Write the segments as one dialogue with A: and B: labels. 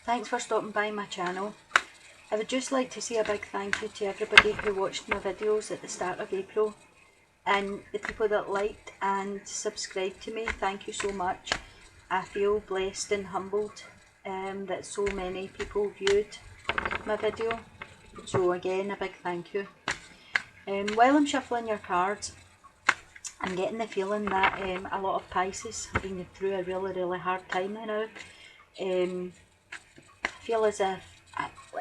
A: Thanks for stopping by my channel. I would just like to say a big thank you to everybody who watched my videos at the start of April, and the people that liked and subscribed to me. Thank you so much. I feel blessed and humbled that so many people viewed my video. So again, a big thank you. While I'm shuffling your cards, I'm getting the feeling that a lot of Pisces have been through a really hard time now. I feel as if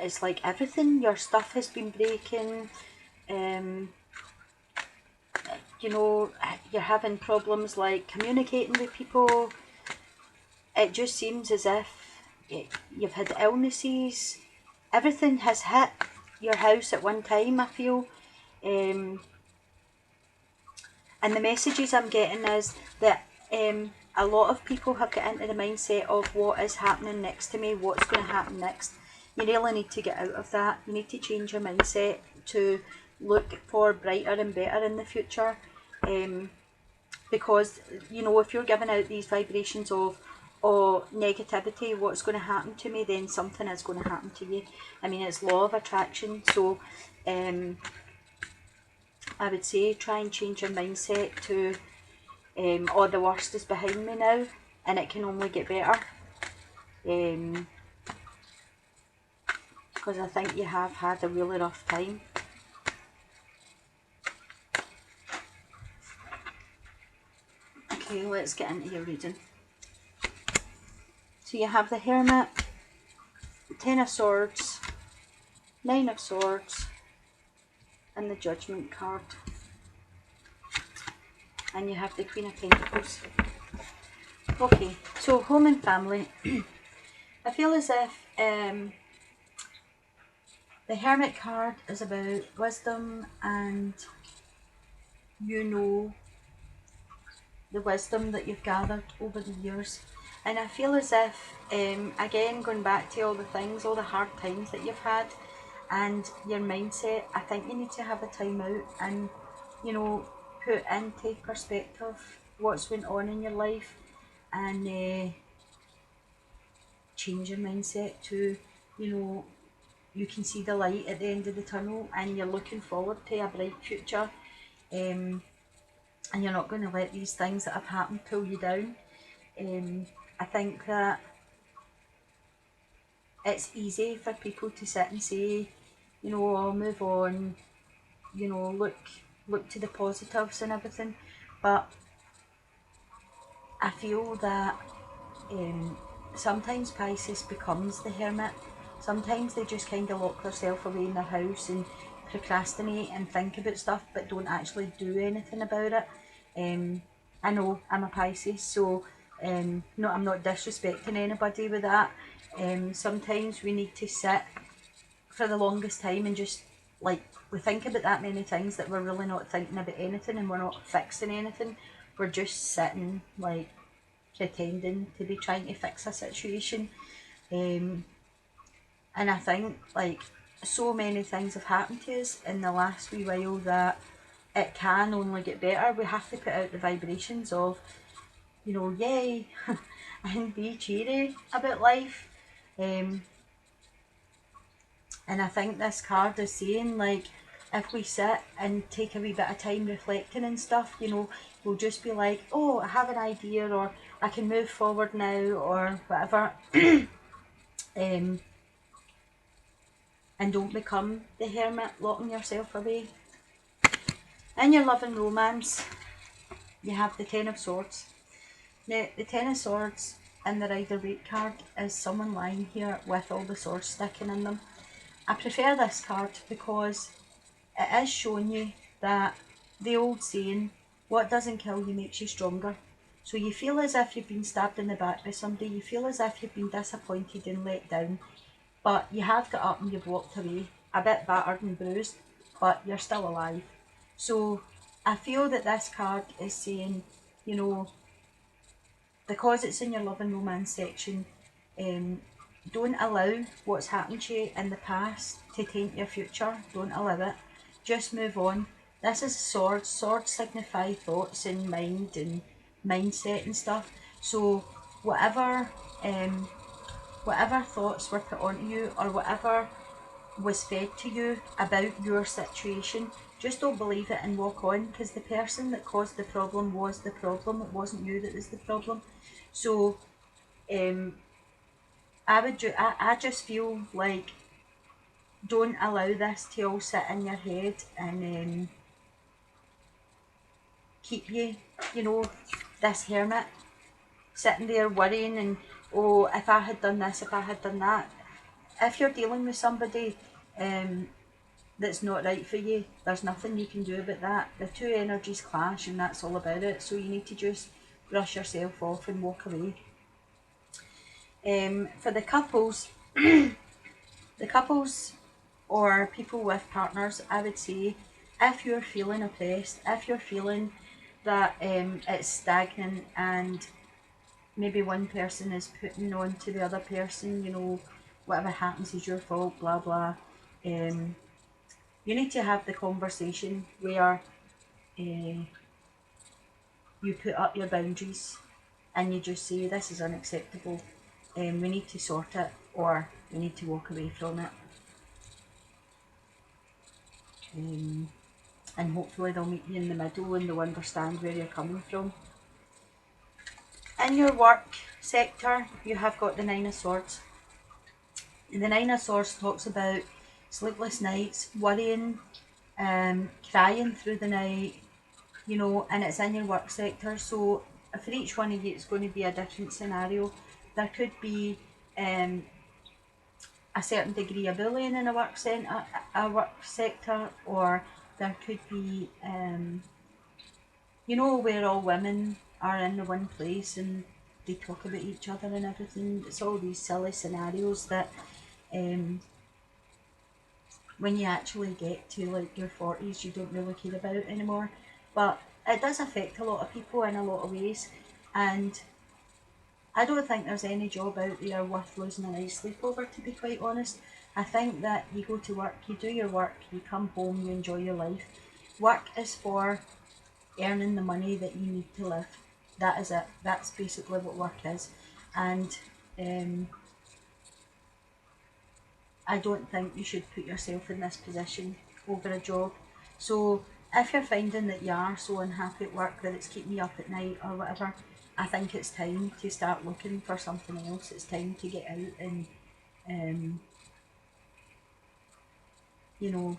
A: it's like everything, your stuff has been breaking. You know, you're having problems like communicating with people. It just seems as if you've had illnesses. Everything has hit your house at one time, I feel. And the messages I'm getting is that a lot of people have got into the mindset of what is happening next to me, what's going to happen next. You really need to get out of that. You need to change your mindset to look for brighter and better in the future. Because, you know, if you're giving out these vibrations of negativity, what's going to happen to me, then something is going to happen to you. I mean, it's law of attraction. So I would say try and change your mindset to oh, the worst is behind me now and it can only get better. Because I think you have had a really rough time. Okay, let's get into your reading. So you have the Hermit, Ten of Swords, Nine of Swords, and the Judgment card. And you have the Queen of Pentacles. Okay, so home and family. I feel as if the Hermit card is about wisdom and, you know, the wisdom that you've gathered over the years. And I feel as if, again, going back to all the things, all the hard times that you've had and your mindset, I think you need to have a time out and, you know, put into perspective what's went on in your life and change your mindset to, you know, you can see the light at the end of the tunnel and you're looking forward to a bright future. And you're not going to let these things that have happened pull you down. I think that it's easy for people to sit and say, you know, I'll move on, you know, look to the positives and everything. But I feel that sometimes Pisces becomes the hermit. Sometimes they just kind of lock themselves away in their house and procrastinate and think about stuff but don't actually do anything about it. I know I'm a Pisces, so no, I'm not disrespecting anybody with that. Sometimes we need to sit for the longest time and just, like, we think about that many things that we're really not thinking about anything and we're not fixing anything. We're just sitting, like, pretending to be trying to fix a situation. And I think, like, so many things have happened to us in the last wee while that it can only get better. We have to put out the vibrations of, you know, yay, and be cheery about life. And I think this card is saying, like, if we sit and take a wee bit of time reflecting and stuff, you know, we'll just be like, oh, I have an idea, or I can move forward now, or whatever. And don't become the hermit, locking yourself away. In your love and romance, you have the Ten of Swords. Now, the Ten of Swords in the Rider-Waite card is someone lying here with all the swords sticking in them. I prefer this card because it is showing you that the old saying, what doesn't kill you makes you stronger. So you feel as if you've been stabbed in the back by somebody, you feel as if you've been disappointed and let down, but you have got up and you've walked away, a bit battered and bruised, but you're still alive. So I feel that this card is saying, you know, because it's in your love and romance section, don't allow what's happened to you in the past to taint your future. Don't allow it. Just move on. This is swords. Swords signify thoughts and mind and mindset and stuff. So whatever whatever thoughts were put onto you or whatever was fed to you about your situation, just don't believe it and walk on, because the person that caused the problem was the problem. It wasn't you that was the problem. So I just feel like, don't allow this to all sit in your head and keep you, this hermit sitting there worrying and, oh, if I had done this, if I had done that. If you're dealing with somebody that's not right for you, there's nothing you can do about that. The two energies clash and that's all about it. So you need to just brush yourself off and walk away. For the couples, the couples or people with partners, I would say, if you're feeling oppressed, if you're feeling that it's stagnant and maybe one person is putting on to the other person, whatever happens is your fault, blah blah. You need to have the conversation where you put up your boundaries and you just say, this is unacceptable, we need to sort it, or we need to walk away from it. And hopefully they'll meet you in the middle and they'll understand where you're coming from. In your work sector, you have got the Nine of Swords. And the Nine of Swords talks about sleepless nights, worrying, crying through the night, and it's in your work sector. So for each one of you, it's going to be a different scenario. There could be a certain degree of bullying in a work sector, or there could be, where all women are in the one place and they talk about each other and everything. It's all these silly scenarios that when you actually get to like your 40s, you don't really care about anymore. But it does affect a lot of people in a lot of ways, and I don't think there's any job out there worth losing a night's sleep over, to be quite honest. I think that you go to work, you do your work, you come home, you enjoy your life. Work is for earning the money that you need to live. That is it. That's basically what work is. And I don't think you should put yourself in this position over a job. So if you're finding that you are so unhappy at work that it's keeping you up at night or whatever, I think it's time to start looking for something else. It's time to get out and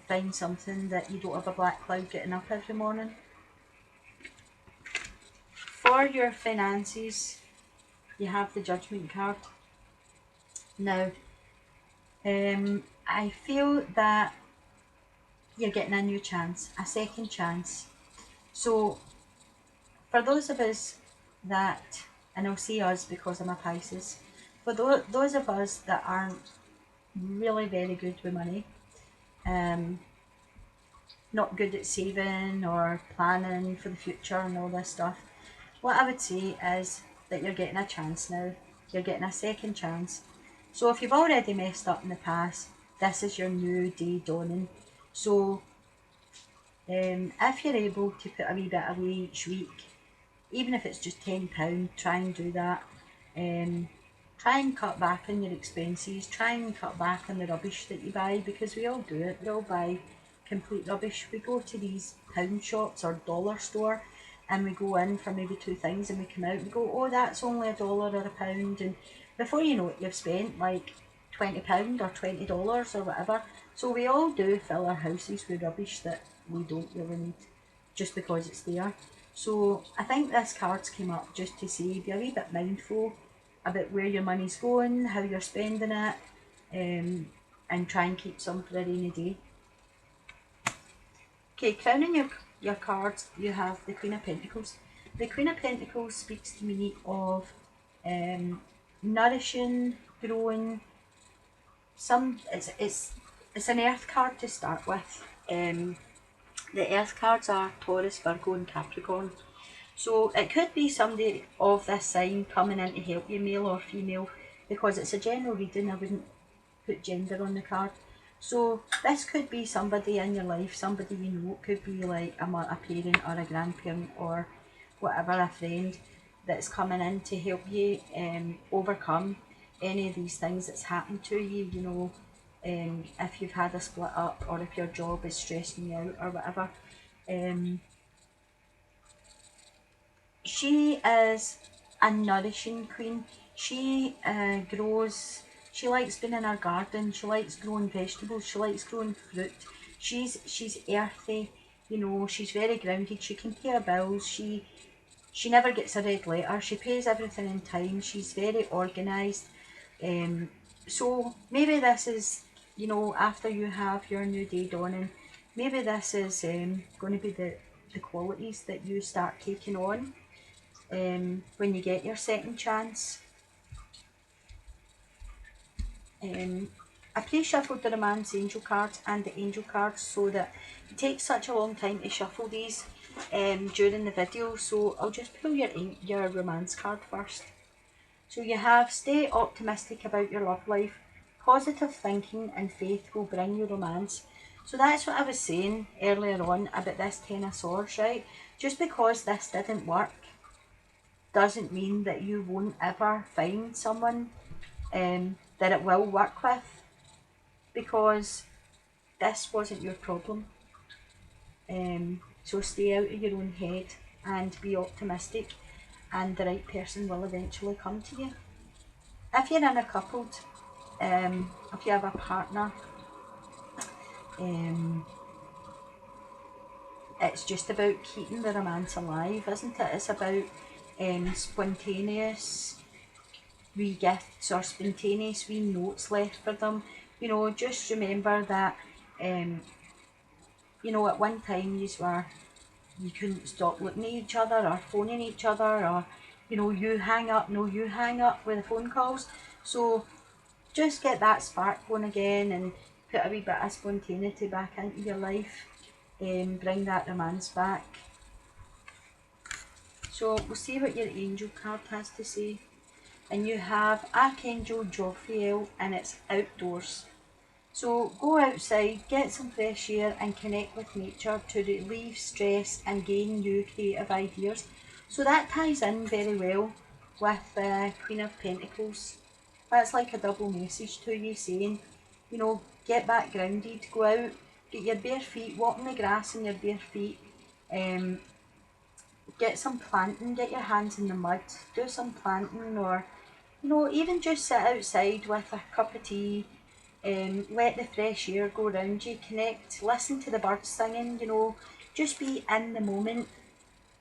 A: find something that you don't have a black cloud getting up every morning. For your finances, you have the Judgment card. Now, I feel that you're getting a new chance, a second chance. So, for those of us that, and I'll say us because I'm a Pisces, for those of us that aren't really very good with money, not good at saving or planning for the future and all this stuff, what I would say is that you're getting a chance now. You're getting a second chance. So if you've already messed up in the past, this is your new day dawning. So if you're able to put a wee bit away each week, even if it's just £10, try and do that. Try and cut back on your expenses. Try and cut back on the rubbish that you buy, because we all do it. We all buy complete rubbish. We go to these pound shops or dollar store and we go in for maybe two things and we come out and go, oh, that's only $1 or £1, and before you know it, you've spent like £20 or $20 or whatever. So we all do fill our houses with rubbish that we don't really need just because it's there. So I think this card's came up just to say, be a wee bit mindful about where your money's going, how you're spending it, and try and keep some for a rainy day. Okay, crowning your cards, you have the Queen of Pentacles. The Queen of Pentacles speaks to me of nourishing, growing. It's an Earth card to start with. The Earth cards are Taurus, Virgo and Capricorn. So it could be somebody of this sign coming in to help you, male or female, because it's a general reading. I wouldn't put gender on the card. So this could be somebody in your life, somebody you know. It could be like a parent or a grandparent or whatever, a friend that's coming in to help you overcome any of these things that's happened to you, you know, if you've had a split up or if your job is stressing you out or whatever. She is a nourishing queen. She she likes being in her garden, she likes growing vegetables, she likes growing fruit. She's earthy, you know, she's very grounded, she can pay her bills, she never gets a red letter, she pays everything in time, she's very organised. So maybe this is, you know, after you have your new day dawning, maybe this is going to be the qualities that you start taking on when you get your second chance. I pre-shuffled the Romance Angel cards and the Angel cards so that it takes such a long time to shuffle these during the video, so I'll just pull your Romance card first. So you have stay optimistic about your love life, positive thinking and faith will bring you romance. So that's what I was saying earlier on about this Ten of Swords, right? Just because this didn't work doesn't mean that you won't ever find someone that it will work with, because this wasn't your problem. So stay out of your own head and be optimistic, and the right person will eventually come to you. If you're in a coupled, if you have a partner, it's just about keeping the romance alive, isn't it? It's about spontaneous wee gifts or spontaneous wee notes left for them. You know, just remember that, you know, at one time you couldn't stop looking at each other or phoning each other, or, you know, you hang up, no, you hang up with the phone calls. So just get that spark going again and put a wee bit of spontaneity back into your life. Bring that romance back. So we'll see what your angel card has to say. And you have Archangel Jophiel, and it's outdoors. So go outside, get some fresh air and connect with nature to relieve stress and gain new creative ideas. So that ties in very well with the Queen of Pentacles. That's like a double message to you saying, you know, get back grounded, go out, get your bare feet, walk on the grass in your bare feet, get some planting, get your hands in the mud, do some planting, or, you know, even just sit outside with a cup of tea, let the fresh air go around you, connect, listen to the birds singing, you know, just be in the moment.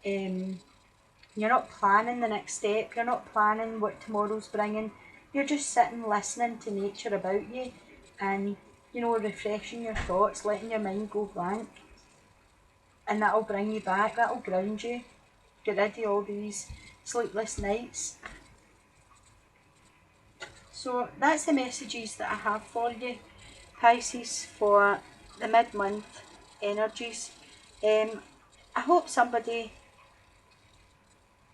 A: You're not planning the next step, you're not planning what tomorrow's bringing, you're just sitting listening to nature about you and, you know, refreshing your thoughts, letting your mind go blank, and that'll bring you back, that'll ground you, get rid of all these sleepless nights. So that's the messages that I have for you, Pisces, for the mid-month energies. I hope somebody,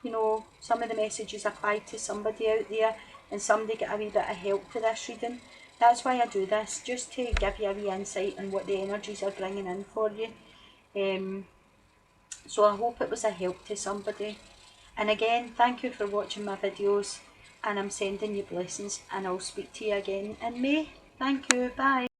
A: you know, some of the messages apply to somebody out there and somebody get a wee bit of help for this reading. That's why I do this, just to give you a wee insight on what the energies are bringing in for you. So I hope it was a help to somebody. And again, thank you for watching my videos, and I'm sending you blessings, and I'll speak to you again in May. Thank you, bye.